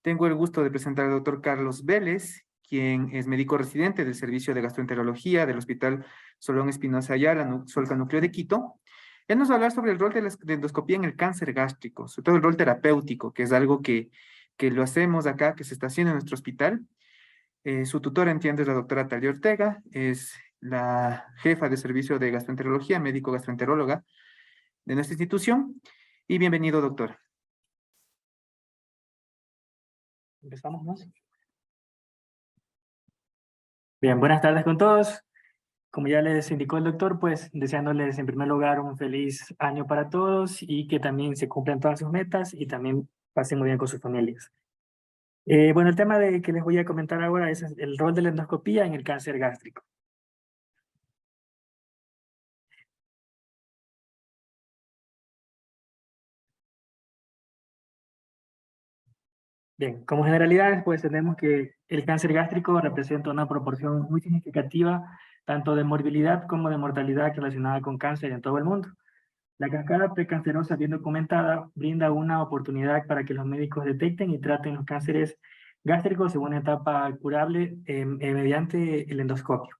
Tengo el gusto de presentar al doctor Carlos Vélez, quien es médico residente del Servicio de Gastroenterología del Hospital Solón Espinosa Ayala, Solca Núcleo de Quito. Él nos va a hablar sobre el rol de la endoscopía en el cáncer gástrico, sobre todo el rol terapéutico, que es algo que lo hacemos acá, que se está haciendo en nuestro hospital. Su tutora, entiende, es la doctora Talia Ortega, es la jefa de servicio de gastroenterología, médico gastroenteróloga de nuestra institución. Y bienvenido, doctor. Empezamos, ¿no? Bien, buenas tardes con todos. Como ya les indicó el doctor, pues deseándoles en primer lugar un feliz año para todos y que también se cumplan todas sus metas y también pasen muy bien con sus familias. Bueno, el tema que les voy a comentar ahora es el rol de la endoscopía en el cáncer gástrico. Bien, como generalidades, pues tenemos que el cáncer gástrico representa una proporción muy significativa tanto de morbilidad como de mortalidad relacionada con cáncer en todo el mundo. La cascada precancerosa bien documentada brinda una oportunidad para que los médicos detecten y traten los cánceres gástricos en una etapa curable mediante el endoscopio.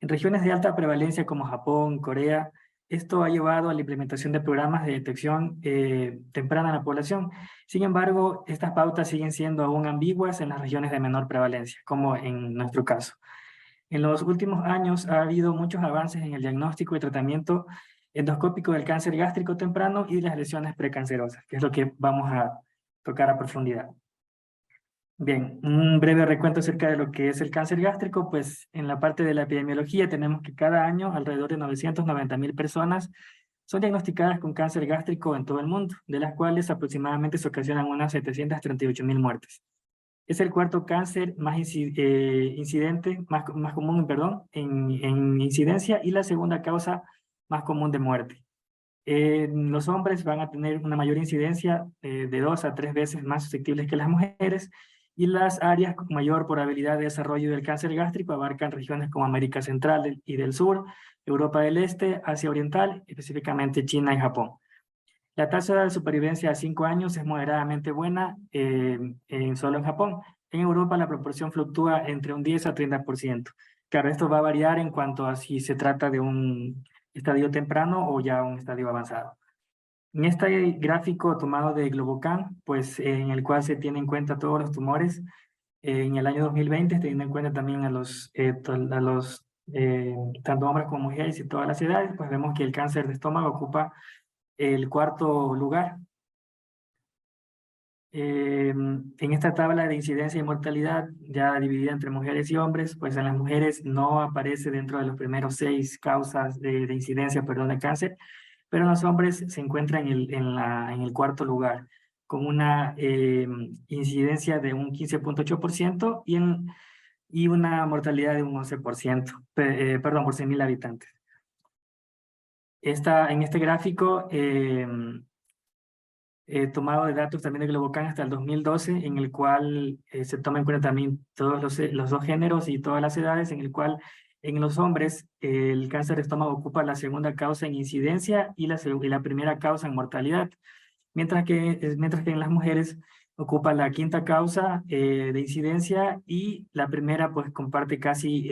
En regiones de alta prevalencia como Japón, Corea, esto ha llevado a la implementación de programas de detección temprana en la población. Sin embargo, estas pautas siguen siendo aún ambiguas en las regiones de menor prevalencia, como en nuestro caso. En los últimos años ha habido muchos avances en el diagnóstico y tratamiento endoscópico del cáncer gástrico temprano y las lesiones precancerosas, que es lo que vamos a tocar a profundidad. Bien, un breve recuento acerca de lo que es el cáncer gástrico, pues en la parte de la epidemiología tenemos que cada año alrededor de 990,000 personas son diagnosticadas con cáncer gástrico en todo el mundo, de las cuales aproximadamente se ocasionan unas 738,000 muertes. Es el cuarto cáncer más incidente, más común, perdón, en incidencia y la segunda causa más común de muerte. Los hombres van a tener una mayor incidencia de 2 a 3 veces más susceptibles que las mujeres y las áreas con mayor probabilidad de desarrollo del cáncer gástrico abarcan regiones como América Central y del Sur, Europa del Este, Asia Oriental, específicamente China y Japón. La tasa de supervivencia a 5 años es moderadamente buena solo en Japón. En Europa la proporción fluctúa entre un 10 a 30%. Claro, esto va a variar en cuanto a si se trata de un estadio temprano o ya un estadio avanzado. En este gráfico tomado de Globocan, pues en el cual se tienen en cuenta todos los tumores, en el año 2020, teniendo en cuenta también tanto hombres como mujeres y todas las edades, pues vemos que el cáncer de estómago ocupa el cuarto lugar. En esta tabla de incidencia y mortalidad, ya dividida entre mujeres y hombres, pues en las mujeres no aparece dentro de los primeros 6 causas de incidencia, perdón, de cáncer, pero en los hombres se encuentra en el cuarto lugar, con una incidencia de un 15,8% y una mortalidad de un 11%, perdón, por 100,000 habitantes. En este gráfico, tomado de datos también de Globocan hasta el 2012, en el cual se toma en cuenta también todos los dos géneros y todas las edades, en el cual en los hombres el cáncer de estómago ocupa la segunda causa en incidencia y la primera causa en mortalidad, mientras que en las mujeres ocupa la quinta causa de incidencia y la primera pues comparte casi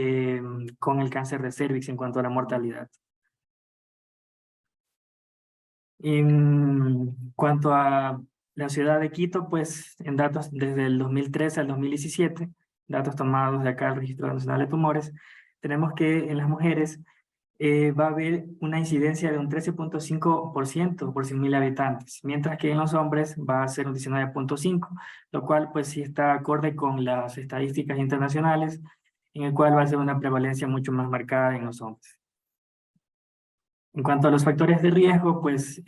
con el cáncer de cervix en cuanto a la mortalidad. En cuanto a la ciudad de Quito, pues en datos desde el 2013 al 2017, datos tomados de acá del Registro Nacional de Tumores, tenemos que en las mujeres va a haber una incidencia de un 13,5% por 100,000 habitantes, mientras que en los hombres va a ser un 19,5%, lo cual pues sí está acorde con las estadísticas internacionales, en el cual va a ser una prevalencia mucho más marcada en los hombres. En cuanto a los factores de riesgo, pues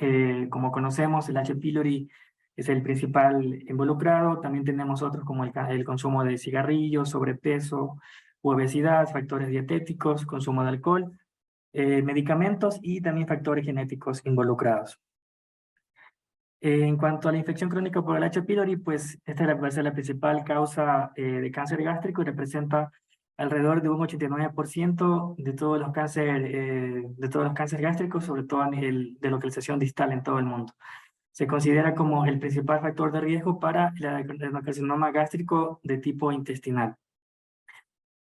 como conocemos, el H. pylori es el principal involucrado. También tenemos otros como el consumo de cigarrillos, sobrepeso, obesidad, factores dietéticos, consumo de alcohol, medicamentos y también factores genéticos involucrados. En cuanto a la infección crónica por el H. pylori, pues esta va a ser la principal causa de cáncer gástrico y representa alrededor de un 89% de todos los cánceres gástricos, sobre todo a nivel de localización distal en todo el mundo. Se considera como el principal factor de riesgo para el adenocarcinoma gástrico de tipo intestinal.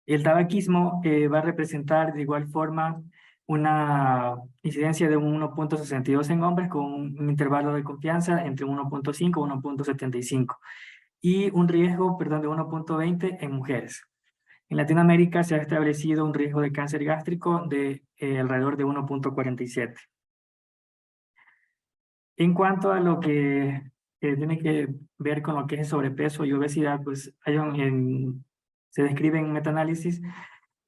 El tabaquismo va a representar de igual forma una incidencia de un 1.62 en hombres con un intervalo de confianza entre 1.5 y 1.75 y un riesgo, perdón, de 1.20 en mujeres. En Latinoamérica se ha establecido un riesgo de cáncer gástrico de alrededor de 1.47. En cuanto a lo que tiene que ver con lo que es sobrepeso y obesidad, pues se describe en un metaanálisis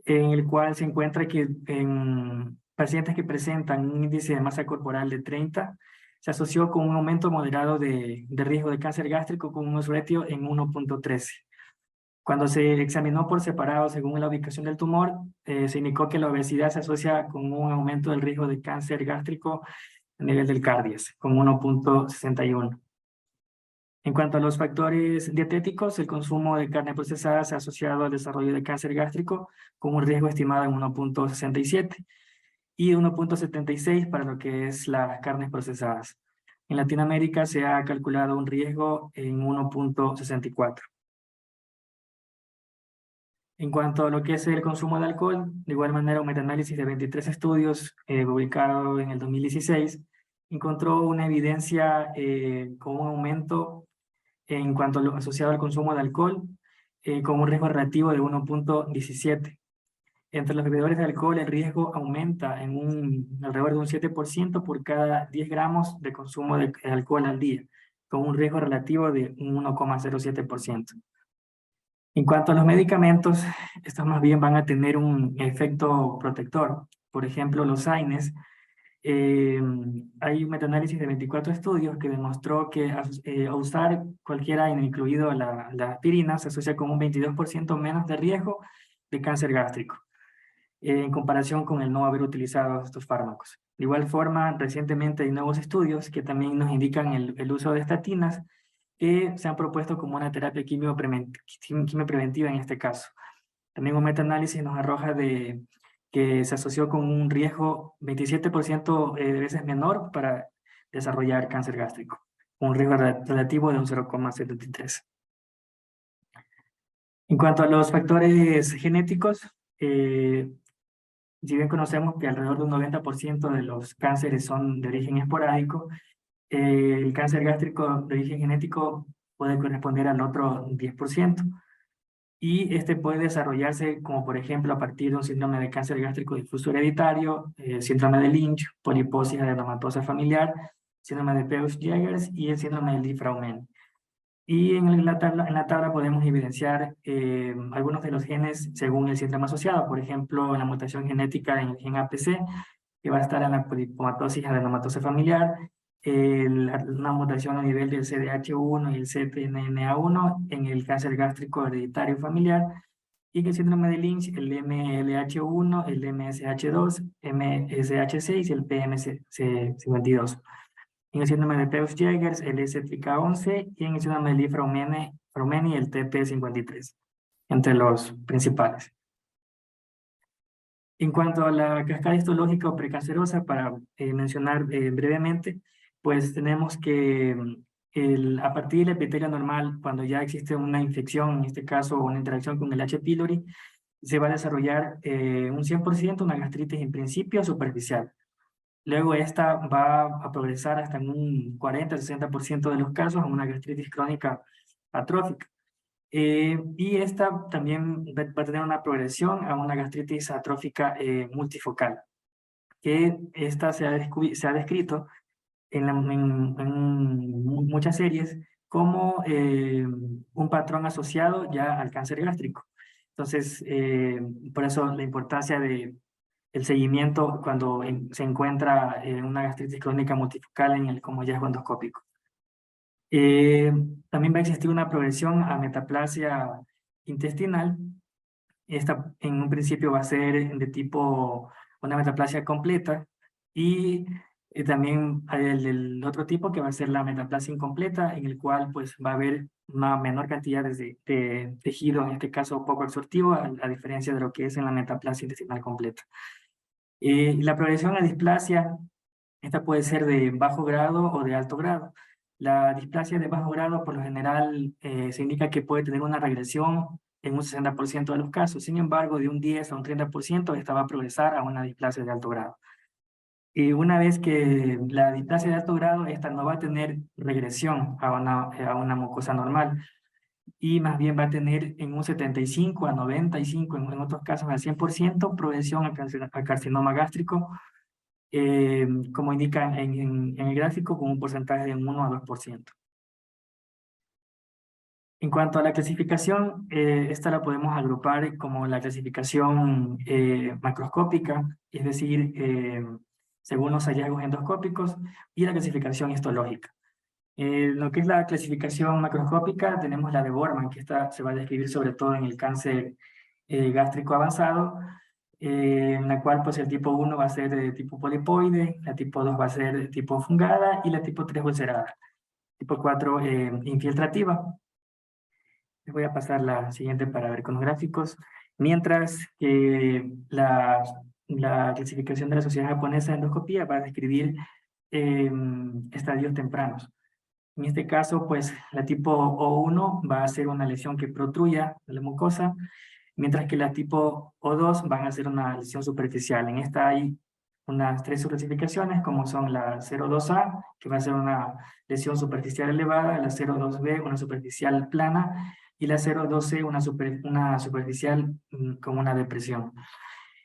en el cual se encuentra que en pacientes que presentan un índice de masa corporal de 30, se asoció con un aumento moderado de riesgo de cáncer gástrico con un odds ratio en 1.13. Cuando se examinó por separado según la ubicación del tumor, se indicó que la obesidad se asocia con un aumento del riesgo de cáncer gástrico a nivel del CARDIAS, con 1.61. En cuanto a los factores dietéticos, el consumo de carne procesada se ha asociado al desarrollo de cáncer gástrico con un riesgo estimado en 1.67 y 1.76 para lo que es las carnes procesadas. En Latinoamérica se ha calculado un riesgo en 1.64. En cuanto a lo que es el consumo de alcohol, de igual manera un metaanálisis de 23 estudios publicado en el 2016 encontró una evidencia con un aumento en cuanto a lo asociado al consumo de alcohol, con un riesgo relativo de 1.17. Entre los bebedores de alcohol el riesgo aumenta en alrededor de un 7% por cada 10 gramos de consumo de alcohol al día, con un riesgo relativo de un 1.07%. En cuanto a los medicamentos, estos más bien van a tener un efecto protector. Por ejemplo, los AINES, hay un metaanálisis de 24 estudios que demostró que a usar cualquier AINE, incluido la aspirina, se asocia con un 22% menos de riesgo de cáncer gástrico, en comparación con el no haber utilizado estos fármacos. De igual forma, recientemente hay nuevos estudios que también nos indican el uso de estatinas, que se han propuesto como una terapia quimiopreventiva en este caso. También un metaanálisis nos arroja que se asoció con un riesgo 27% de veces menor para desarrollar cáncer gástrico, un riesgo relativo de un 0,73. En cuanto a los factores genéticos, si bien conocemos que alrededor de un 90% de los cánceres son de origen esporádico, el cáncer gástrico de origen genético puede corresponder al otro 10%. Y este puede desarrollarse como por ejemplo a partir de un síndrome de cáncer gástrico difuso hereditario, síndrome de Lynch, poliposis adenomatosa familiar, síndrome de Peutz-Jeghers y el síndrome de Li-Fraumeni. Y en la tabla podemos evidenciar algunos de los genes según el síndrome asociado, por ejemplo, la mutación genética en el gen APC, que va a estar en la polipomatosis adenomatosa familiar, una mutación a nivel del CDH1 y el CPNNA1 en el cáncer gástrico hereditario familiar, y en el síndrome de Lynch, el MLH1, el MSH2, MSH6 y el PMC52. En el síndrome de Peutz-Jeghers, el STK11, y en el síndrome de Li-Fraumeni, el TP53, entre los principales. En cuanto a la cascada histológica o precancerosa, para mencionar brevemente, pues tenemos que a partir del epitelio normal, cuando ya existe una infección, en este caso una interacción con el H. pylori, se va a desarrollar un 100% una gastritis en principio superficial. Luego esta va a progresar hasta en un 40-60% de los casos a una gastritis crónica atrófica. Y esta también va a tener una progresión a una gastritis atrófica multifocal, que esta se ha descrito en muchas series como un patrón asociado ya al cáncer gástrico. Entonces, por eso la importancia de el seguimiento cuando se encuentra una gastritis crónica multifocal como hallazgo endoscópico. También va a existir una progresión a metaplasia intestinal. Esta en un principio va a ser de tipo una metaplasia completa, y también hay el otro tipo que va a ser la metaplasia incompleta, en el cual pues va a haber una menor cantidad de tejido, en este caso poco absortivo, a diferencia de lo que es en la metaplasia intestinal completa. La progresión a displasia, esta puede ser de bajo grado o de alto grado. La displasia de bajo grado, por lo general, se indica que puede tener una regresión en un 60% de los casos. Sin embargo, de un 10 a un 30% esta va a progresar a una displasia de alto grado. Y una vez que la displasia de alto grado, esta no va a tener regresión a una mucosa normal, y más bien va a tener en un 75 a 95, en otros casos al 100%, progresión a carcinoma gástrico, como indica en el gráfico, con un porcentaje de 1 a 2%. En cuanto a la clasificación, esta la podemos agrupar como la clasificación macroscópica, es decir, según los hallazgos endoscópicos, y la clasificación histológica. Lo que es la clasificación macroscópica, tenemos la de Borman, que esta se va a describir sobre todo en el cáncer gástrico avanzado, en la cual pues el tipo 1 va a ser de tipo polipoide, la tipo 2 va a ser de tipo fungada y la tipo 3 ulcerada, tipo 4 infiltrativa. Les voy a pasar la siguiente para ver con los gráficos. Mientras que la clasificación de la Sociedad Japonesa de Endoscopía va a describir estadios tempranos. En este caso, pues la tipo O1 va a ser una lesión que protruya la mucosa, mientras que la tipo O2 van a ser una lesión superficial. En esta hay unas 3 subclasificaciones, como son la 02A, que va a ser una lesión superficial elevada, la 02B, una superficial plana, y la 02C, una superficial con una depresión.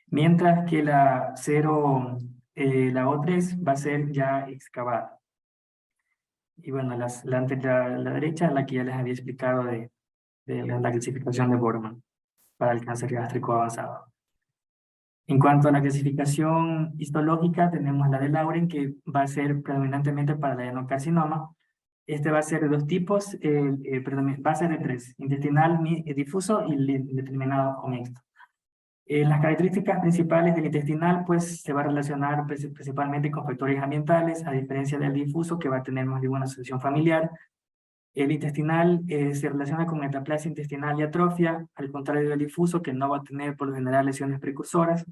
Mientras que la O3 va a ser ya excavada. Y bueno, la derecha es la que ya les había explicado de la clasificación de Borman para el cáncer gástrico avanzado. En cuanto a la clasificación histológica, tenemos la de Lauren, que va a ser predominantemente para el adenocarcinoma. Este va a ser de 2 tipos, va a ser de 3, intestinal, difuso y indeterminado o mixto. Las características principales del intestinal, pues se va a relacionar principalmente con factores ambientales, a diferencia del difuso, que va a tener más de una asociación familiar. El intestinal se relaciona con metaplasia intestinal y atrofia, al contrario del difuso, que no va a tener por lo general lesiones precursoras.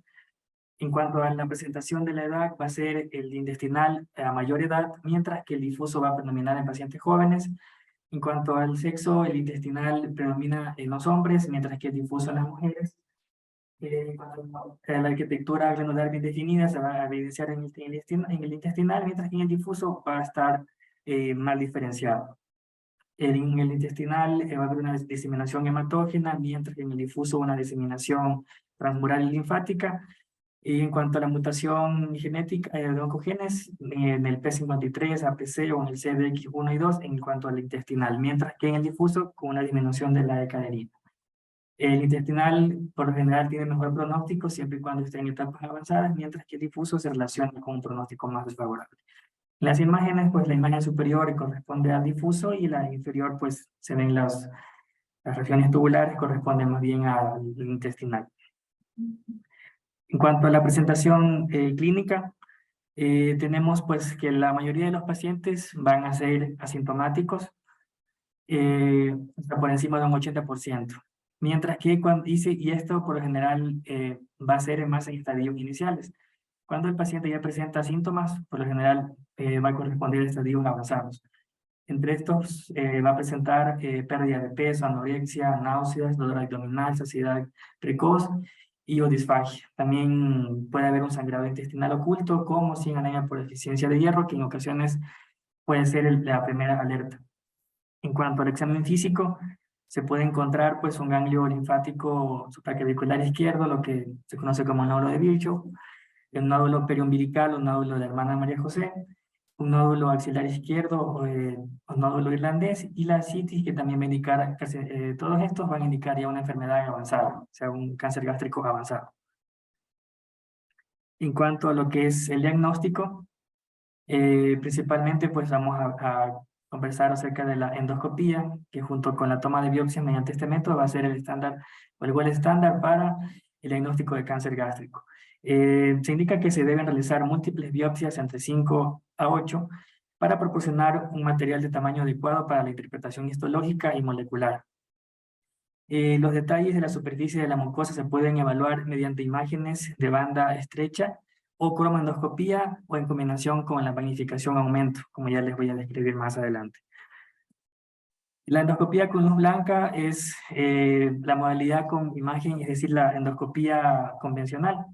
En cuanto a la presentación de la edad, va a ser el intestinal a mayor edad, mientras que el difuso va a predominar en pacientes jóvenes. En cuanto al sexo, el intestinal predomina en los hombres, mientras que el difuso en las mujeres. En cuanto a la arquitectura glandular bien definida, se va a evidenciar en el intestinal, mientras que en el difuso va a estar mal diferenciado. En el intestinal va a haber una diseminación hematógena, mientras que en el difuso una diseminación transmural y linfática. Y en cuanto a la mutación genética de oncogenes, en el P53, APC o en el CDX1 y 2, en cuanto al intestinal, mientras que en el difuso con una disminución de la decadenina. El intestinal, por lo general, tiene mejor pronóstico siempre y cuando esté en etapas avanzadas, mientras que el difuso se relaciona con un pronóstico más desfavorable. Las imágenes, pues la imagen superior corresponde al difuso y la inferior, pues se ven las regiones tubulares, corresponden más bien al intestinal. En cuanto a la presentación clínica, tenemos pues que la mayoría de los pacientes van a ser asintomáticos, hasta por encima de un 80%. Mientras que y esto por lo general va a ser más en estadios iniciales. Cuando el paciente ya presenta síntomas, por lo general va a corresponder a estadios avanzados. Entre estos va a presentar pérdida de peso, anorexia, náuseas, dolor abdominal, saciedad precoz y o disfagia. También puede haber un sangrado intestinal oculto, como sin anemia por deficiencia de hierro, que en ocasiones puede ser la primera alerta. En cuanto al examen físico, se puede encontrar pues un ganglio linfático supraclavicular izquierdo, lo que se conoce como nódulo de Virchow, un nódulo periumbilical, un nódulo de la hermana María José, un nódulo axilar izquierdo o un nódulo irlandés, y la citis, que también va a indicar, todos estos van a indicar ya una enfermedad avanzada, o sea, un cáncer gástrico avanzado. En cuanto a lo que es el diagnóstico, principalmente pues vamos a conversar acerca de la endoscopía, que junto con la toma de biopsia mediante este método va a ser el estándar o el gold estándar para el diagnóstico de cáncer gástrico. Se indica que se deben realizar múltiples biopsias entre 5 a 8 para proporcionar un material de tamaño adecuado para la interpretación histológica y molecular. Los detalles de la superficie de la mucosa se pueden evaluar mediante imágenes de banda estrecha o cromoendoscopía o en combinación con la magnificación aumento, como ya les voy a describir más adelante. La endoscopía con luz blanca es la modalidad con imagen, es decir, la endoscopía convencional.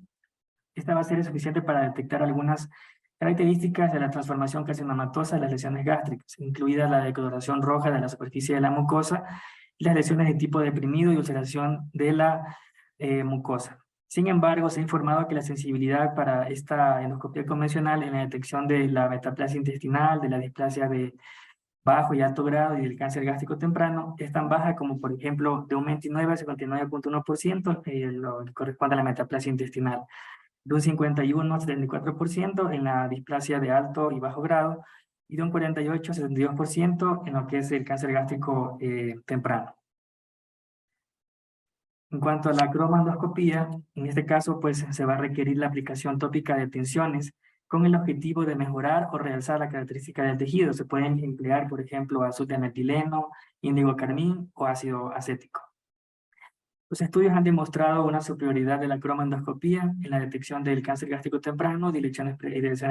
Esta va a ser suficiente para detectar algunas características de la transformación carcinomatosa de las lesiones gástricas, incluida la decoloración roja de la superficie de la mucosa y las lesiones de tipo deprimido y ulceración de la mucosa. Sin embargo, se ha informado que la sensibilidad para esta endoscopía convencional en la detección de la metaplasia intestinal, de la displasia de bajo y alto grado y del cáncer gástrico temprano es tan baja como, por ejemplo, de un 29 a 59.1%, lo que corresponde a la metaplasia intestinal, de un 51 a 74% en la displasia de alto y bajo grado, y de un 48 a 72% en lo que es el cáncer gástrico temprano. En cuanto a la cromoendoscopía, en este caso pues se va a requerir la aplicación tópica de tensiones con el objetivo de mejorar o realzar la característica del tejido. Se pueden emplear, por ejemplo, azul de metileno, índigo carmín o ácido acético. Los estudios han demostrado una superioridad de la cromoendoscopía en la detección del cáncer gástrico temprano y de lesiones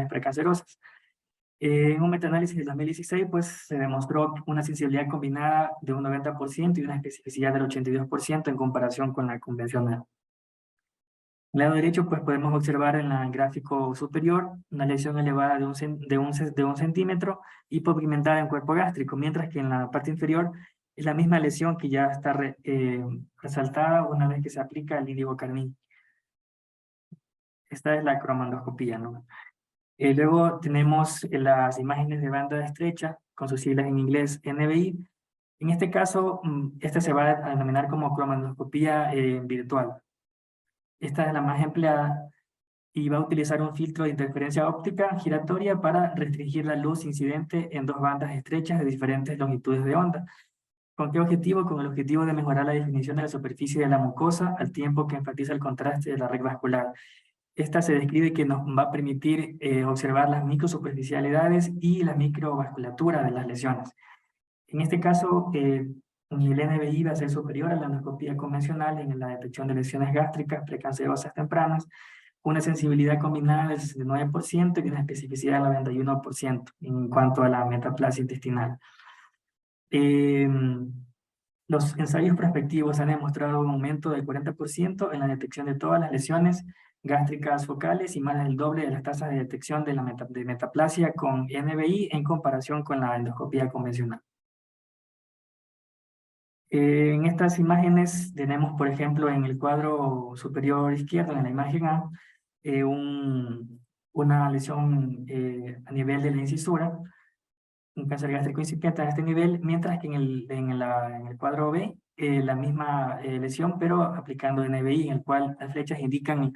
precancerosas. En un metaanálisis del 2016, pues, se demostró una sensibilidad combinada de un 90% y una especificidad del 82% en comparación con la convencional. En el lado derecho, pues, podemos observar en el gráfico superior una lesión elevada de un centímetro hipopigmentada en cuerpo gástrico, mientras que en la parte inferior es la misma lesión que ya está resaltada una vez que se aplica el índigo carmín. Esta es la cromoendoscopía, ¿no? Luego tenemos las imágenes de banda estrecha, con sus siglas en inglés NBI. En este caso, esta se va a denominar como cromoendoscopía virtual. Esta es la más empleada y va a utilizar un filtro de interferencia óptica giratoria para restringir la luz incidente en dos bandas estrechas de diferentes longitudes de onda. ¿Con qué objetivo? Con el objetivo de mejorar la definición de la superficie de la mucosa al tiempo que enfatiza el contraste de la red vascular. Esta se describe que nos va a permitir observar las microsuperficialidades y la microvasculatura de las lesiones. En este caso, el NBI va a ser superior a la endoscopía convencional en la detección de lesiones gástricas precancerosas tempranas, una sensibilidad combinada del 69% y una especificidad del 91% en cuanto a la metaplasia intestinal. Los ensayos prospectivos han demostrado un aumento del 40% en la detección de todas las lesiones gástricas focales y más del doble de las tasas de detección de la metaplasia con NBI en comparación con la endoscopía convencional. En estas imágenes tenemos, por ejemplo, en el cuadro superior izquierdo, en la imagen A, una lesión a nivel de la incisura, un cáncer gástrico incipiente a este nivel, mientras que en el cuadro B, la misma lesión, pero aplicando NBI, en el cual las flechas indican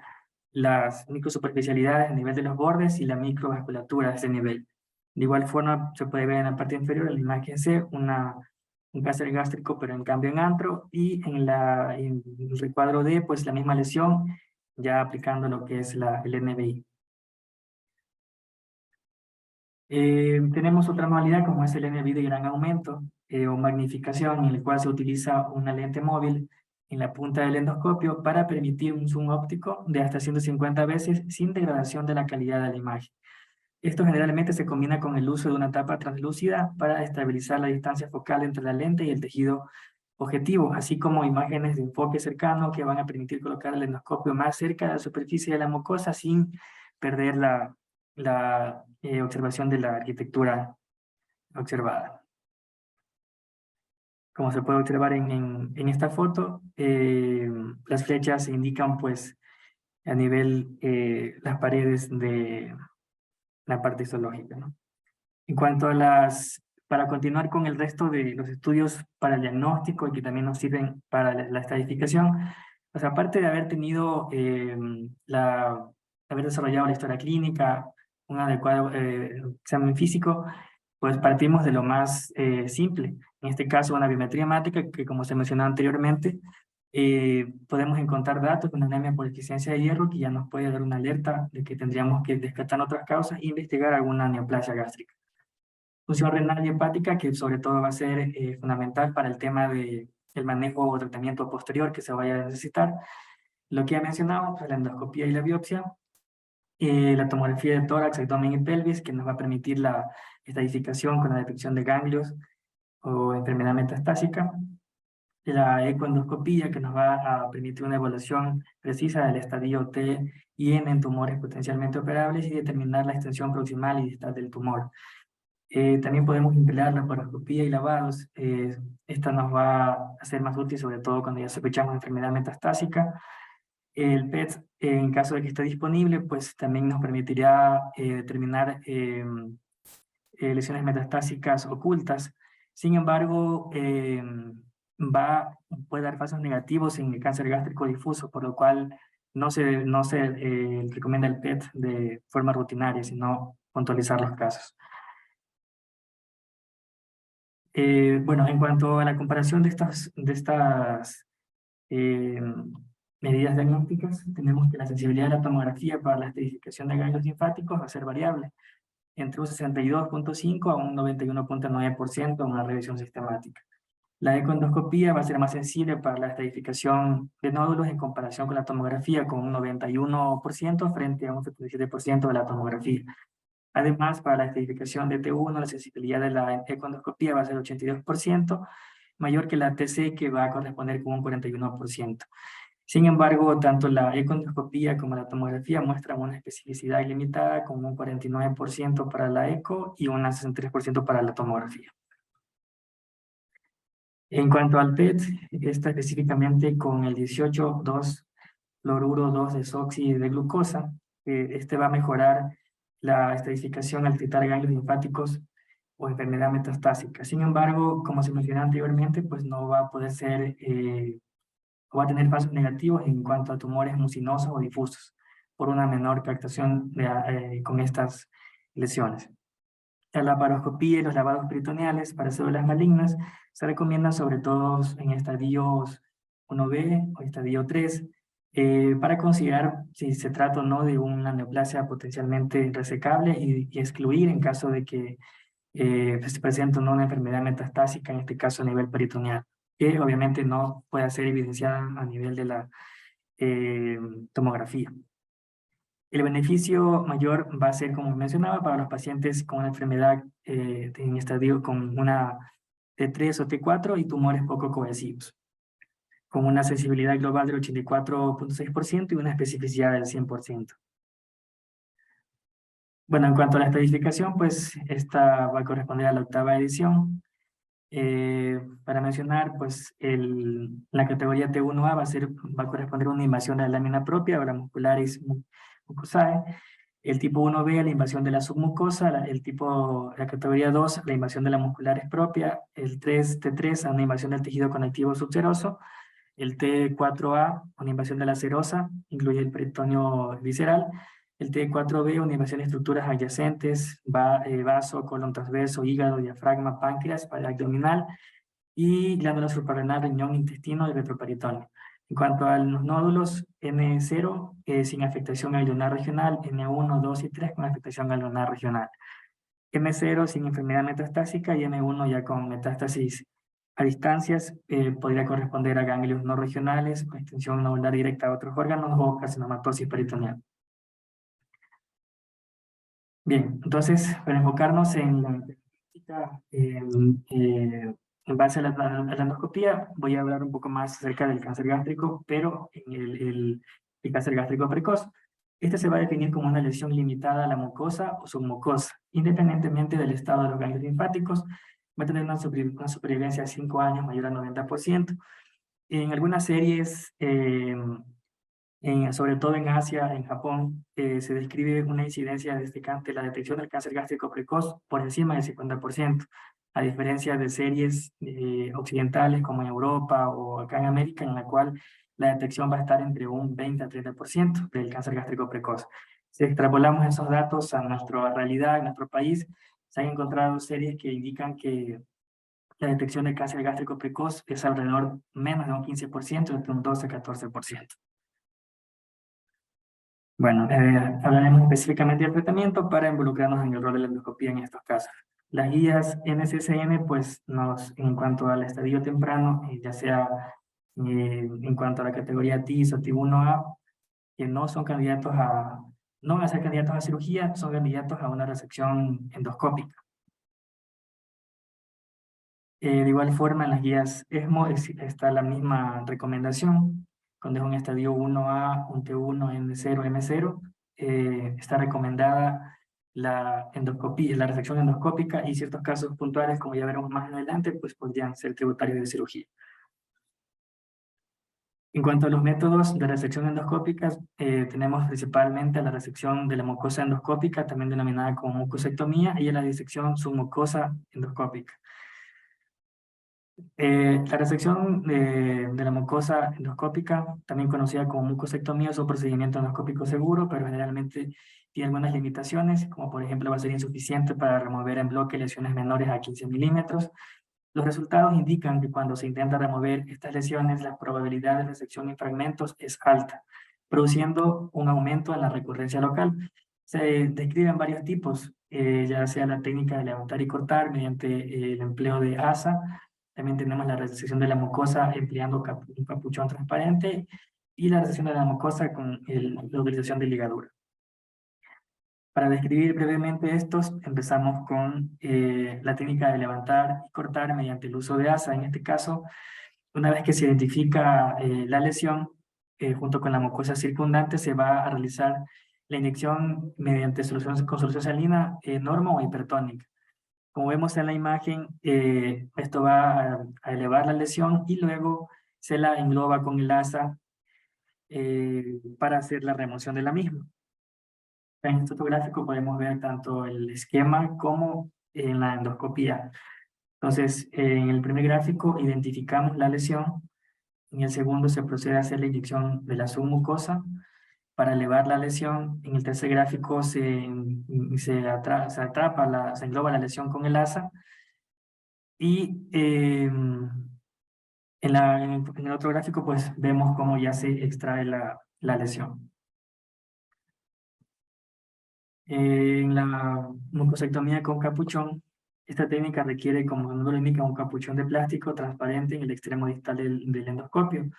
las microsuperficialidades a nivel de los bordes y la microvasculatura a ese nivel. De igual forma, se puede ver en la parte inferior, en la imagen C, un cáncer gástrico, pero en cambio en antro, y en el recuadro D, pues la misma lesión, ya aplicando lo que es el NBI. Tenemos otra modalidad como es el NBI de gran aumento o magnificación, en el cual se utiliza una lente móvil en la punta del endoscopio para permitir un zoom óptico de hasta 150 veces sin degradación de la calidad de la imagen. Esto generalmente se combina con el uso de una tapa translúcida para estabilizar la distancia focal entre la lente y el tejido objetivo, así como imágenes de enfoque cercano que van a permitir colocar el endoscopio más cerca de la superficie de la mucosa sin perder la observación de la arquitectura observada. Como se puede observar en esta foto, las flechas indican pues a nivel las paredes de la parte histológica, ¿no? En cuanto a para continuar con el resto de los estudios para el diagnóstico y que también nos sirven para la estadificación, pues aparte de haber tenido, haber desarrollado la historia clínica, un adecuado examen físico, pues partimos de lo más simple. En este caso, una biometría hemática que, como se mencionó anteriormente, podemos encontrar datos de una anemia por deficiencia de hierro que ya nos puede dar una alerta de que tendríamos que descartar otras causas e investigar alguna neoplasia gástrica. Función renal y hepática, que sobre todo va a ser fundamental para el tema del manejo o tratamiento posterior que se vaya a necesitar. Lo que ya mencionado, pues, la endoscopía y la biopsia. La tomografía de tórax, abdomen y pelvis, que nos va a permitir la estadificación con la detección de ganglios o enfermedad metastásica. La ecoendoscopía, que nos va a permitir una evaluación precisa del estadio T y N en tumores potencialmente operables y determinar la extensión proximal y distal del tumor. También podemos emplear la laparoscopía y lavados. Esta nos va a ser más útil, sobre todo cuando ya sospechamos enfermedad metastásica. El PET, en caso de que esté disponible, pues también nos permitirá determinar lesiones metastásicas ocultas. Sin embargo, puede dar falsos negativos en el cáncer gástrico difuso, por lo cual no se recomienda el PET de forma rutinaria, sino puntualizar los casos. Bueno, en cuanto a la comparación de estas eh, medidas diagnósticas, tenemos que la sensibilidad de la tomografía para la estadificación de ganglios linfáticos va a ser variable, entre un 62.5 a un 91.9% en una revisión sistemática. La ecoendoscopía va a ser más sensible para la estadificación de nódulos en comparación con la tomografía, con un 91% frente a un 77% de la tomografía. Además, para la estadificación de T1, la sensibilidad de la ecoendoscopía va a ser 82%, mayor que la TC, que va a corresponder con un 41%. Sin embargo, tanto la ecoendoscopía como la tomografía muestran una especificidad ilimitada con un 49% para la eco y un 63% para la tomografía. En cuanto al PET, está específicamente con el 18,2-fluoruro 2-desoxi de glucosa. Este va a mejorar la estadificación al detectar ganglios linfáticos o enfermedad metastásica. Sin embargo, como se mencionó anteriormente, pues no va a poder ser o va a tener falsos negativos en cuanto a tumores mucinosos o difusos, por una menor captación con estas lesiones. La laparoscopía y los lavados peritoneales para células malignas se recomiendan sobre todo en estadios 1B o estadio 3, para considerar si se trata o no de una neoplasia potencialmente resecable y excluir en caso de que se presente o no una enfermedad metastásica, en este caso a nivel peritoneal, que obviamente no puede ser evidenciada a nivel de la eh, tomografía. El beneficio mayor va a ser, como mencionaba, para los pacientes con una enfermedad en estadio con una T3 o T4 y tumores poco cohesivos, con una sensibilidad global del 84.6% y una especificidad del 100%. Bueno, en cuanto a la estadificación, pues esta va a corresponder a la 8ª edición. Para mencionar, pues la categoría T1A va a corresponder a una invasión de la lámina propia, obra muscularis mucosae. El tipo 1B, la invasión de la submucosa. La categoría 2, la invasión de la muscularis propia. El T3, una invasión del tejido conectivo subseroso. El T4A, una invasión de la serosa, incluye el peritoneo visceral. El T4B, una invasión de estructuras adyacentes, vaso, colon transverso, hígado, diafragma, páncreas, pared abdominal y glándula suprarrenal, riñón, intestino y retroperitoneo. En cuanto a los nódulos, N0 sin afectación al lunar regional, N1, 2 y 3 con afectación al lunar regional. M0 sin enfermedad metastásica y M1 ya con metástasis a distancias, podría corresponder a ganglios no regionales, con extensión nodular directa a otros órganos o carcinomatosis peritoneal. Bien, entonces, para enfocarnos en la diagnóstica, en base a la endoscopía, voy a hablar un poco más acerca del cáncer gástrico, pero en el cáncer gástrico precoz. Este se va a definir como una lesión limitada a la mucosa o submucosa, independientemente del estado de los ganglios linfáticos. Va a tener una supervivencia de 5 años mayor al 90%. En algunas series, sobre todo en Asia, en Japón, se describe una incidencia de la detección del cáncer gástrico precoz por encima del 50%, a diferencia de series occidentales como en Europa o acá en América, en la cual la detección va a estar entre un 20 a 30% del cáncer gástrico precoz. Si extrapolamos esos datos a nuestra realidad, en nuestro país, se han encontrado series que indican que la detección de cáncer gástrico precoz es alrededor menos de un 15%, entre un 12 a 14%. Bueno, hablaremos específicamente del tratamiento para involucrarnos en el rol de la endoscopía en estos casos. Las guías NCCN, pues, en cuanto al estadio temprano, ya sea en cuanto a la categoría TIS o T1A, que no son candidatos a no van a ser candidatos a cirugía, son candidatos a una resección endoscópica. De igual forma, en las guías ESMO está la misma recomendación, donde es un estadio 1A, un T1, N0, M0. Está recomendada la endoscopía, la resección endoscópica, y ciertos casos puntuales, como ya veremos más adelante, pues podrían ser tributarios de cirugía. En cuanto a los métodos de resección endoscópica, tenemos principalmente la resección de la mucosa endoscópica, también denominada como mucosectomía, y la disección submucosa endoscópica. La resección de la mucosa endoscópica, también conocida como mucosectomía, es un procedimiento endoscópico seguro, pero generalmente tiene algunas limitaciones, como por ejemplo va a ser insuficiente para remover en bloque lesiones menores a 15 milímetros. Los resultados indican que cuando se intenta remover estas lesiones, la probabilidad de resección en fragmentos es alta, produciendo un aumento en la recurrencia local. Se describen varios tipos, ya sea la técnica de levantar y cortar mediante el empleo de asa. También tenemos la resección de la mucosa empleando un capuchón transparente, y la resección de la mucosa con la utilización de ligadura. Para describir brevemente estos, empezamos con la técnica de levantar y cortar mediante el uso de asa. En este caso, una vez que se identifica la lesión, junto con la mucosa circundante, se va a realizar la inyección mediante con solución salina normo o hipertónica. Como vemos en la imagen, esto va a elevar la lesión y luego se la engloba con el asa para hacer la remoción de la misma. En este fotográfico podemos ver tanto el esquema como en la endoscopía. Entonces, en el primer gráfico identificamos la lesión, en el segundo se procede a hacer la inyección de la submucosa para elevar la lesión, en el tercer gráfico se engloba la lesión con el asa, y en el otro gráfico pues vemos cómo ya se extrae la lesión. En la mucosectomía con capuchón, esta técnica requiere, como el nombre lo indica, un capuchón de plástico transparente en el extremo distal del endoscopio.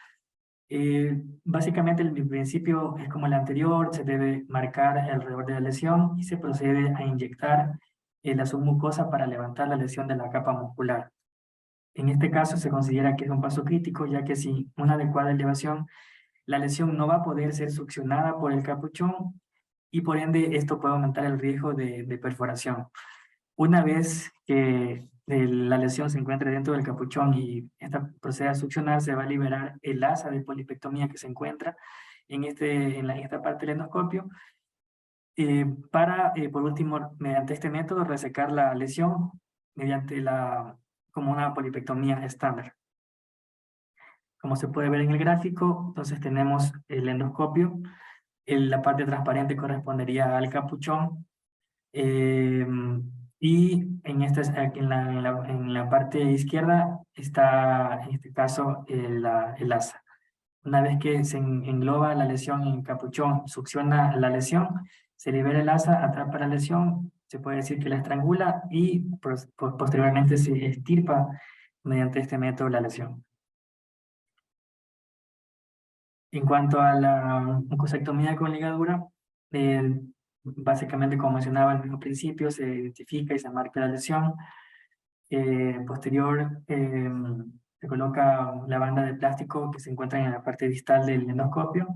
Básicamente el principio es como el anterior, se debe marcar alrededor de la lesión y se procede a inyectar la submucosa para levantar la lesión de la capa muscular. En este caso se considera que es un paso crítico, ya que sin una adecuada elevación, la lesión no va a poder ser succionada por el capuchón, y por ende esto puede aumentar el riesgo de perforación. Una vez que la lesión se encuentre dentro del capuchón y esta procede a succionar, se va a liberar el asa de polipectomía que se encuentra en esta parte del endoscopio, para, por último, mediante este método, resecar la lesión mediante como una polipectomía estándar. Como se puede ver en el gráfico, entonces tenemos el endoscopio. La parte transparente correspondería al capuchón, y en la parte izquierda está, en este caso, el asa. Una vez que se engloba la lesión en el capuchón, succiona la lesión, se libera el asa, atrapa la lesión, se puede decir que la estrangula, y posteriormente se extirpa mediante este método la lesión. En cuanto a la mucosectomía con ligadura, básicamente, como mencionaba al mismo principio, se identifica y se marca la lesión. Posterior, se coloca la banda de plástico que se encuentra en la parte distal del endoscopio,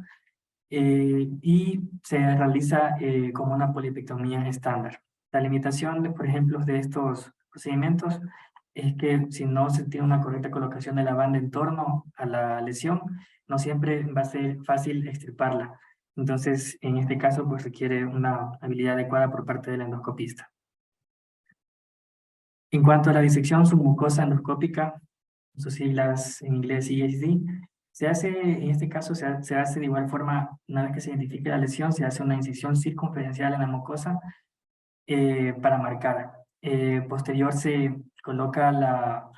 y se realiza como una polipectomía estándar. La limitación, por ejemplo, de estos procedimientos es que si no se tiene una correcta colocación de la banda en torno a la lesión, no siempre va a ser fácil extirparla. Entonces, en este caso, pues requiere una habilidad adecuada por parte del endoscopista. En cuanto a la disección submucosa endoscópica, sus siglas en inglés ESD, se hace, en este caso, se hace de igual forma, una vez que se identifique la lesión, se hace una incisión circunferencial en la mucosa para marcar. Posterior se coloca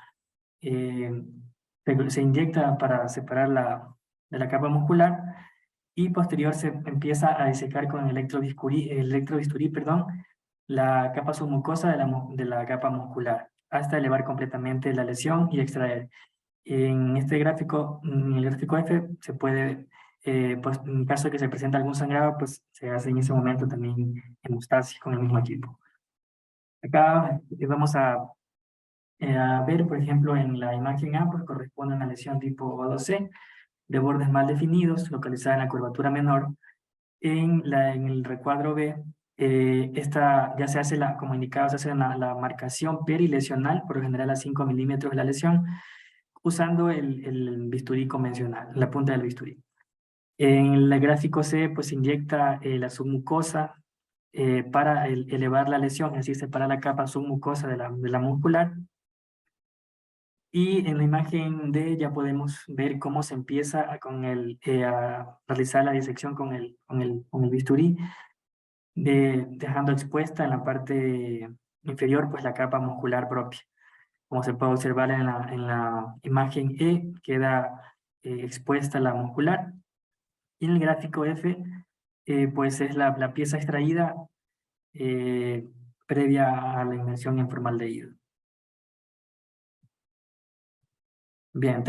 se inyecta para separarla de la capa muscular, y posterior se empieza a disecar con electrobisturí, la capa submucosa de la capa muscular, hasta elevar completamente la lesión y extraer. En este gráfico, en el gráfico F, se puede pues en caso de que se presente algún sangrado, pues se hace en ese momento también hemostasis con el mismo equipo. Acá vamos a ver, por ejemplo, en la imagen A, pues corresponde a una lesión tipo O2C, de bordes mal definidos, localizada en la curvatura menor. En el recuadro B, esta ya se hace, como indicado, se hace la marcación perilesional, por lo general a 5 milímetros de la lesión, usando el bisturí convencional, la punta del bisturí. En el gráfico C, pues se inyecta la submucosa para elevar la lesión, así separa la capa submucosa de la muscular. Y en la imagen D ya podemos ver cómo se empieza a realizar la disección con el bisturí, dejando expuesta en la parte inferior pues la capa muscular propia. Como se puede observar en la imagen E, queda expuesta la muscular. Y en el gráfico F, pues es la pieza extraída previa a la inmersión en formaldehído. Bien,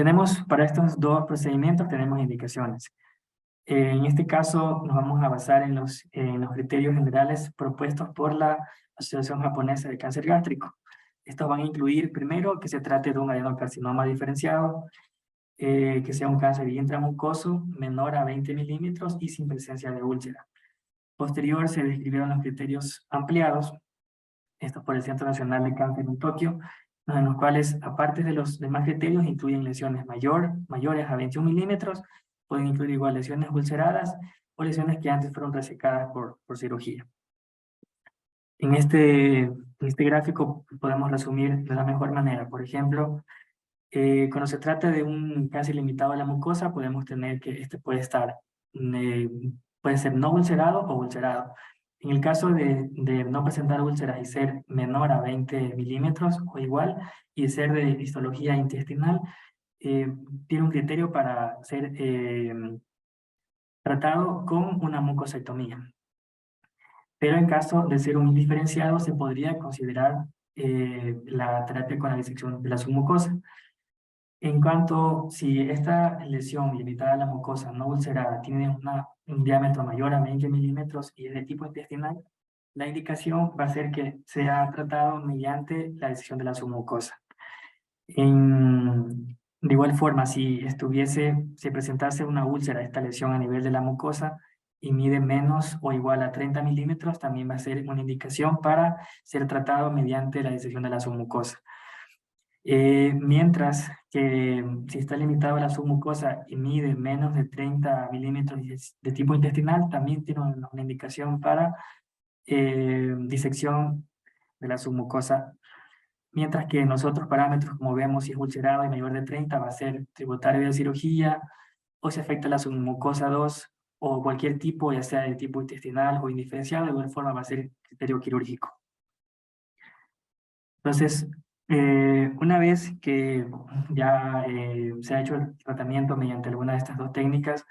para estos dos procedimientos tenemos indicaciones. En este caso nos vamos a basar en los criterios generales propuestos por la Asociación Japonesa de Cáncer Gástrico. Estos van a incluir, primero, que se trate de un adenocarcinoma diferenciado, que sea un cáncer intramucoso menor a 20 milímetros y sin presencia de úlcera. Posterior se describieron los criterios ampliados, estos por el Centro Nacional de Cáncer en Tokio, en los cuales, aparte de los demás criterios, incluyen lesiones mayores a 21 milímetros, pueden incluir igual lesiones ulceradas o lesiones que antes fueron resecadas por cirugía. En este gráfico podemos resumir de la mejor manera. Por ejemplo, cuando se trata de un cáncer limitado a la mucosa, podemos tener que este puede ser no ulcerado o ulcerado. En el caso de no presentar úlceras y ser menor a 20 milímetros o igual, y ser de histología intestinal, tiene un criterio para ser tratado con una mucosectomía. Pero en caso de ser un indiferenciado, se podría considerar la terapia con la disección de la submucosa. En cuanto si esta lesión limitada a la mucosa no ulcerada tiene un diámetro mayor a 20 milímetros y es de tipo intestinal, la indicación va a ser que sea tratado mediante la disección de la submucosa. De igual forma, si presentase una úlcera, esta lesión a nivel de la mucosa, y mide menos o igual a 30 milímetros, también va a ser una indicación para ser tratado mediante la disección de la submucosa. Mientras que si está limitado a la submucosa y mide menos de 30 milímetros de tipo intestinal, también tiene una indicación para disección de la submucosa. Mientras que en los otros parámetros, como vemos, si es ulcerado y mayor de 30, va a ser tributario de cirugía, o si afecta la submucosa 2, o cualquier tipo, ya sea de tipo intestinal o indiferenciado, de igual forma va a ser criterio quirúrgico. Entonces, una vez que ya se ha hecho el tratamiento mediante alguna de estas dos técnicas,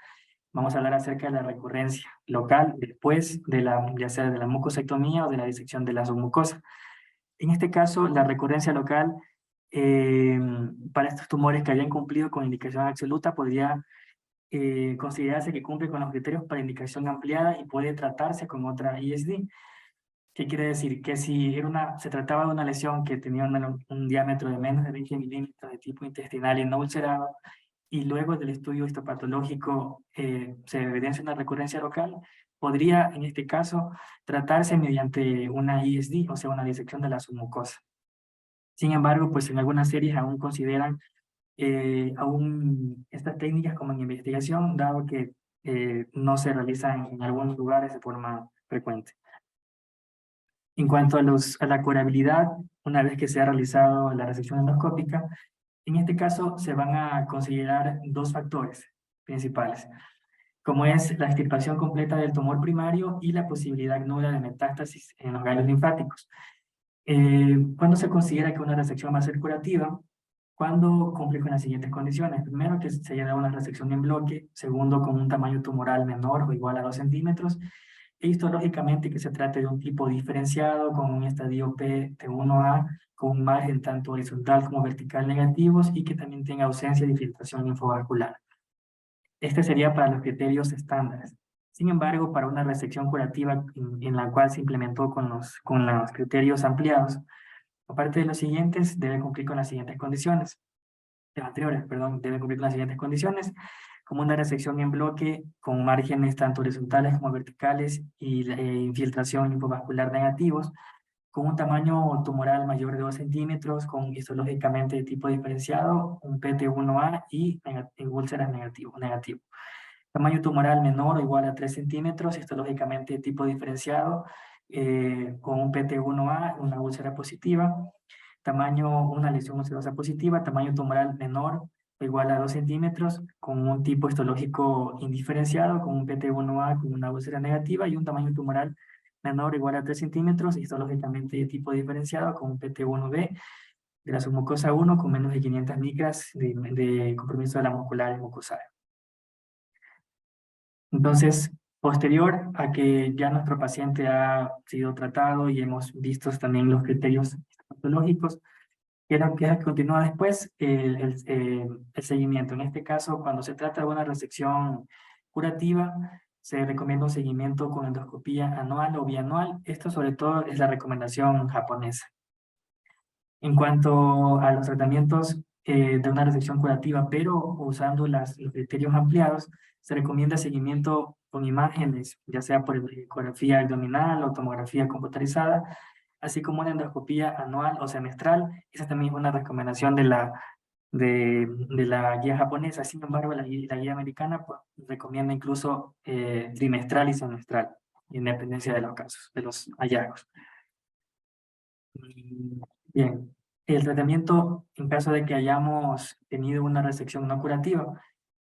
vamos a hablar acerca de la recurrencia local después de ya sea de la mucosectomía o de la disección de la submucosa. En este caso, la recurrencia local para estos tumores que hayan cumplido con indicación absoluta podría considerarse que cumple con los criterios para indicación ampliada y puede tratarse con otra ISD. ¿Qué quiere decir? Que si se trataba de una lesión que tenía un diámetro de menos de 20 milímetros de tipo intestinal y no ulcerado, y luego del estudio histopatológico se evidencia una recurrencia local, podría en este caso tratarse mediante una ISD, o sea, una disección de la submucosa. Sin embargo, pues en algunas series aún consideran estas técnicas como en investigación, dado que no se realizan en algunos lugares de forma frecuente. En cuanto a la curabilidad, una vez que se ha realizado la resección endoscópica, en este caso se van a considerar dos factores principales, como es la extirpación completa del tumor primario y la posibilidad nula de metástasis en los ganglios linfáticos. ¿Cuándo se considera que una resección va a ser curativa? Cuando cumple con las siguientes condiciones. Primero, que se haya dado una resección en bloque. Segundo, con un tamaño tumoral menor o igual a 2 centímetros. E histológicamente que se trate de un tipo diferenciado con un estadio P de 1A, con un margen tanto horizontal como vertical negativos y que también tenga ausencia de infiltración linfovascular. Este sería para los criterios estándares. Sin embargo, para una resección curativa en la cual se implementó con los criterios ampliados, aparte de los siguientes, debe cumplir con las siguientes condiciones. Las anteriores, perdón, debe cumplir con las siguientes condiciones, como una resección en bloque con márgenes tanto horizontales como verticales y infiltración linfovascular negativos, con un tamaño tumoral mayor de 2 centímetros, con histológicamente de tipo diferenciado, un PT1A y en úlceras negativo. Tamaño tumoral menor o igual a 3 centímetros, histológicamente de tipo diferenciado, con un PT1A, una úlcera positiva. Tamaño, una lesión ulcerosa positiva, tamaño tumoral menor o igual a 2 centímetros, con un tipo histológico indiferenciado, con un PT1A, con una úlcera negativa, y un tamaño tumoral menor o igual a 3 centímetros, histológicamente de tipo diferenciado, con un PT1B de la submucosa 1, con menos de 500 micras de compromiso de la muscular y mucosal. Entonces, posterior a que ya nuestro paciente ha sido tratado y hemos visto también los criterios patológicos, que continúa después el seguimiento. En este caso, cuando se trata de una resección curativa, se recomienda un seguimiento con endoscopía anual o bianual. Esto sobre todo es la recomendación japonesa. En cuanto a los tratamientos de una resección curativa, pero usando los criterios ampliados, se recomienda seguimiento con imágenes, ya sea por ecografía abdominal o tomografía computarizada, así como una endoscopía anual o semestral. Esa también es una recomendación de la guía japonesa. Sin embargo, la guía americana pues, recomienda incluso trimestral y semestral, en dependencia de los casos, de los hallazgos. Bien, el tratamiento en caso de que hayamos tenido una resección no curativa.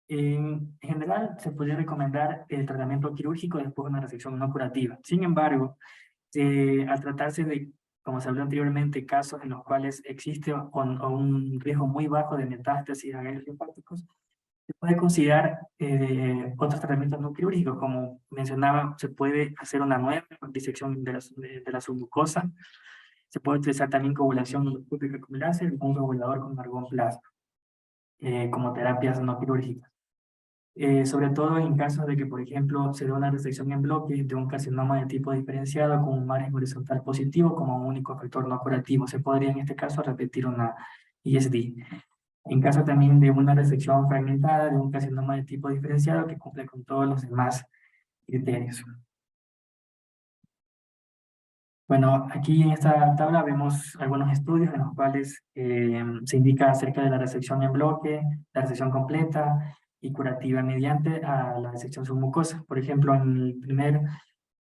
En general, se podría recomendar el tratamiento quirúrgico después de una resección no curativa. Sin embargo, al tratarse de, como se habló anteriormente, casos en los cuales existe un riesgo muy bajo de metástasis a ganglios linfáticos, se puede considerar otros tratamientos no quirúrgicos, como mencionaba, se puede hacer una nueva disección de la submucosa. Se puede utilizar también coagulación endoscópica con láser o un coagulador con argón plasma, como terapias no quirúrgicas. Sobre todo en casos de que, por ejemplo, se dé una resección en bloque de un carcinoma de tipo diferenciado con un margen horizontal positivo como un único factor no curativo. Se podría en este caso repetir una ISD. En caso también de una resección fragmentada de un carcinoma de tipo diferenciado que cumple con todos los demás criterios. Bueno, aquí en esta tabla vemos algunos estudios en los cuales se indica acerca de la resección en bloque, la resección completa y curativa mediante a la resección submucosa. Por ejemplo, en el primer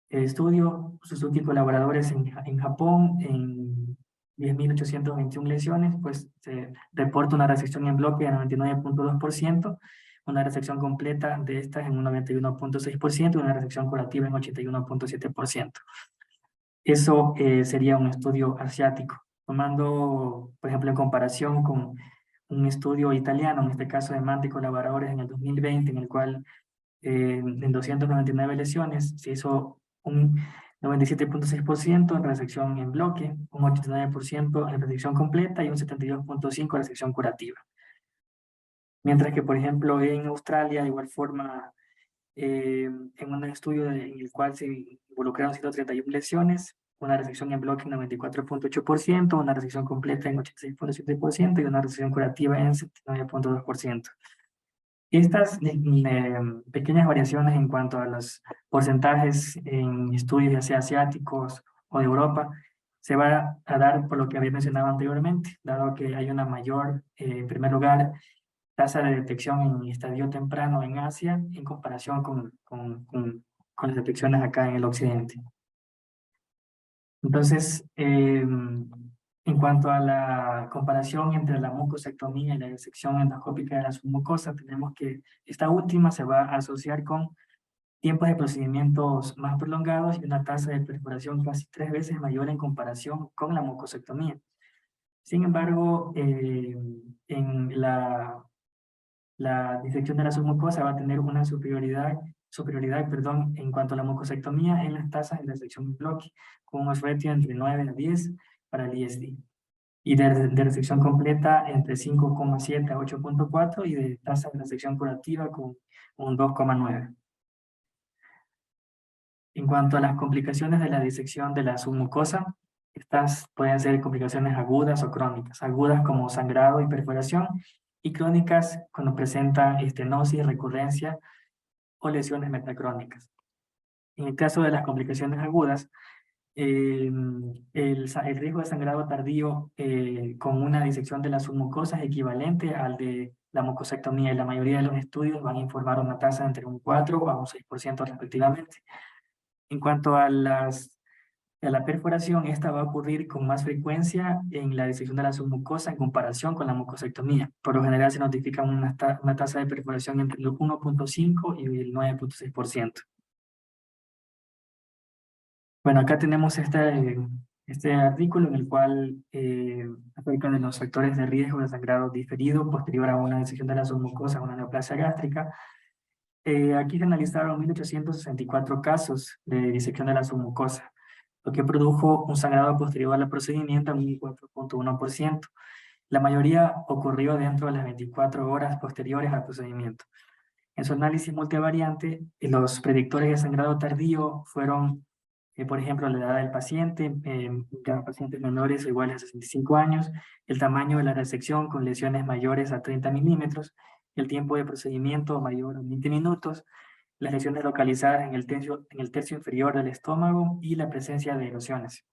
estudio, Suzuki y colaboradores en Japón, en 10.821 lesiones, pues se reporta una resección en bloque de 99.2%, una resección completa de estas en un 91.6% y una resección curativa en 81.7%. Eso sería un estudio asiático, tomando, por ejemplo, en comparación con un estudio italiano, en este caso de Mante y colaboradores en el 2020, en el cual en 299 lesiones se hizo un 97.6% en resección en bloque, un 89% en resección completa y un 72.5% en resección curativa. Mientras que, por ejemplo, en Australia, de igual forma, en un estudio en el cual se involucraron 131 lesiones, una resección en bloque en 94.8%, una resección completa en 86.7% y una resección curativa en 79.2%. Estas pequeñas variaciones en cuanto a los porcentajes en estudios ya sea asiáticos o de Europa se va a dar por lo que había mencionado anteriormente, dado que hay una mayor, en primer lugar, tasa de detección en estadio temprano en Asia en comparación con las detecciones acá en el occidente. Entonces, en cuanto a la comparación entre la mucosectomía y la disección endoscópica de la submucosa, tenemos que esta última se va a asociar con tiempos de procedimientos más prolongados y una tasa de perforación casi 3 veces mayor en comparación con la mucosectomía. Sin embargo, en la disección de la submucosa va a tener una superioridad, en cuanto a la mucosectomía en las tasas de la disección en bloque, con un ratio entre 9 a 10 para el ISD. y de resección completa entre 5,7 a 8,4 y de tasa de resección curativa con un 2,9. En cuanto a las complicaciones de la disección de la submucosa, estas pueden ser complicaciones agudas o crónicas. Agudas como sangrado y perforación, y crónicas cuando presenta estenosis, recurrencia o lesiones metacrónicas. En el caso de las complicaciones agudas, el riesgo de sangrado tardío con una disección de la submucosa es equivalente al de la mucosectomía, y la mayoría de los estudios van a informar una tasa entre un 4 a un 6% respectivamente. En cuanto a la perforación, esta va a ocurrir con más frecuencia en la disección de la submucosa en comparación con la mucosectomía. Por lo general se notifica una tasa de perforación entre el 1,5 y el 9,6%. Bueno, acá tenemos este artículo en el cual acerca de los factores de riesgo de sangrado diferido posterior a una disección de la submucosa, una neoplasia gástrica. Aquí se analizaron 1.864 casos de disección de la submucosa, lo que produjo un sangrado posterior al procedimiento en un 4,1%. La mayoría ocurrió dentro de las 24 horas posteriores al procedimiento. En su análisis multivariante, los predictores de sangrado tardío fueron, por ejemplo, la edad del paciente, ya pacientes menores o iguales a 65 años, el tamaño de la resección con lesiones mayores a 30 milímetros, el tiempo de procedimiento mayor a 20 minutos, las lesiones localizadas en el tercio inferior del estómago y la presencia de erosiones.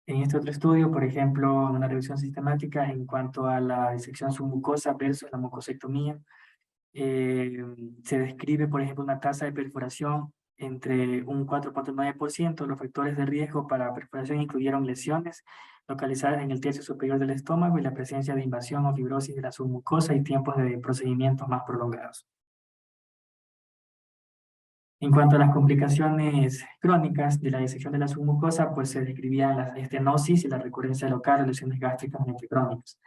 En este otro estudio, por ejemplo, una revisión sistemática en cuanto a la disección submucosa versus la mucosectomía, se describe, por ejemplo, una tasa de perforación entre un 4,9%. Los factores de riesgo para perforación incluyeron lesiones localizadas en el tercio superior del estómago y la presencia de invasión o fibrosis de la submucosa y tiempos de procedimientos más prolongados. En cuanto a las complicaciones crónicas de la disección de la submucosa, pues se describían la estenosis y la recurrencia local, lesiones gástricas crónicas.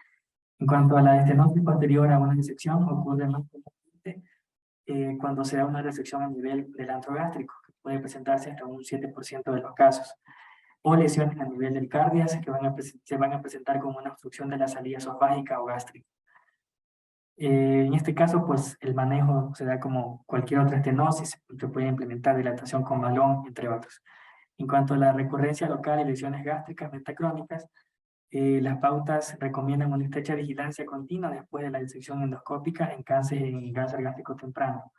En cuanto a la estenosis posterior a una disección, ocurre más frecuentemente cuando se da una resección a nivel del antro gástrico, que puede presentarse hasta un 7% de los casos, o lesiones a nivel del cardias que se van a presentar como una obstrucción de la salida esofágica o gástrica. En este caso, pues el manejo se da como cualquier otra estenosis, se puede implementar dilatación con balón, entre otros. En cuanto a la recurrencia local y lesiones gástricas metacrónicas, las pautas recomiendan una estrecha vigilancia continua después de la disección endoscópica en cáncer gástrico temprano.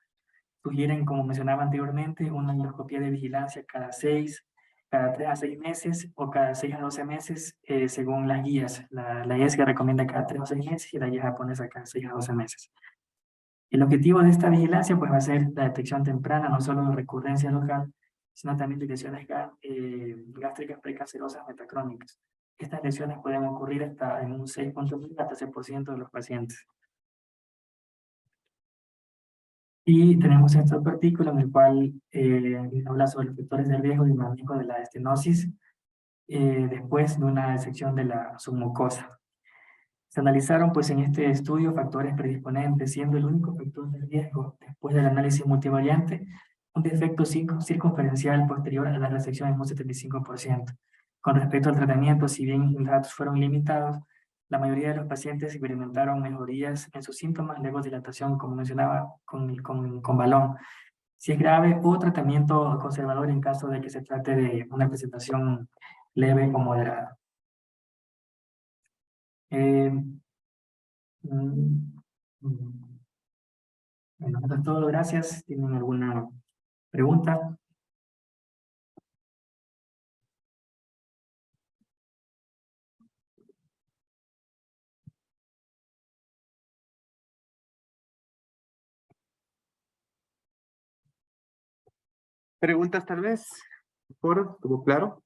Sugieren, como mencionaba anteriormente, una endoscopia de vigilancia cada 3 a 6 meses o cada 6 a 12 meses, según las guías. La guía que recomienda cada 3 a 6 meses y la guía japonesa cada 6 a 12 meses. El objetivo de esta vigilancia pues, va a ser la detección temprana, no solo de recurrencia local, sino también de lesiones gástricas precancerosas metacrónicas. Estas lesiones pueden ocurrir hasta en un 6,9 hasta 6% de los pacientes. Y tenemos este otro artículo en el cual habla sobre los factores de riesgo y manejo de la estenosis después de una disección de la submucosa. Se analizaron pues en este estudio factores predisponentes, siendo el único factor de riesgo después del análisis multivariante un defecto circunferencial posterior a la resección en un 75%. Con respecto al tratamiento, si bien los datos fueron limitados, la mayoría de los pacientes experimentaron mejorías en sus síntomas luego de dilatación, como mencionaba, con balón. Si es grave, o tratamiento conservador en caso de que se trate de una presentación leve o moderada. Eh, mm, mm, bueno, eso es todo, gracias. ¿Tienen alguna pregunta? ¿Preguntas tal vez? ¿Foro? ¿Estuvo claro?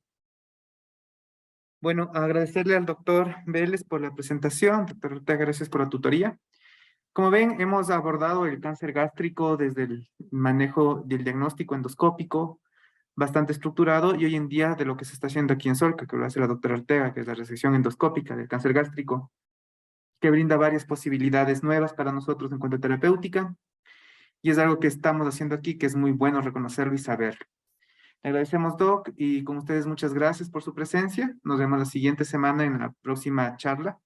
Bueno, agradecerle al doctor Vélez por la presentación. Doctor Ortega, gracias por la tutoría. Como ven, hemos abordado el cáncer gástrico desde el manejo del diagnóstico endoscópico, bastante estructurado, y hoy en día de lo que se está haciendo aquí en Solca, que lo hace la doctora Ortega, que es la resección endoscópica del cáncer gástrico, que brinda varias posibilidades nuevas para nosotros en cuanto a terapéutica, y es algo que estamos haciendo aquí que es muy bueno reconocerlo y saberlo. Le agradecemos, Doc, y con ustedes muchas gracias por su presencia. Nos vemos la siguiente semana en la próxima charla.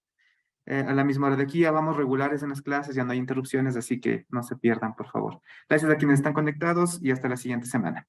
A la misma hora de aquí ya vamos regulares en las clases, ya no hay interrupciones, así que no se pierdan, por favor. Gracias a quienes están conectados y hasta la siguiente semana.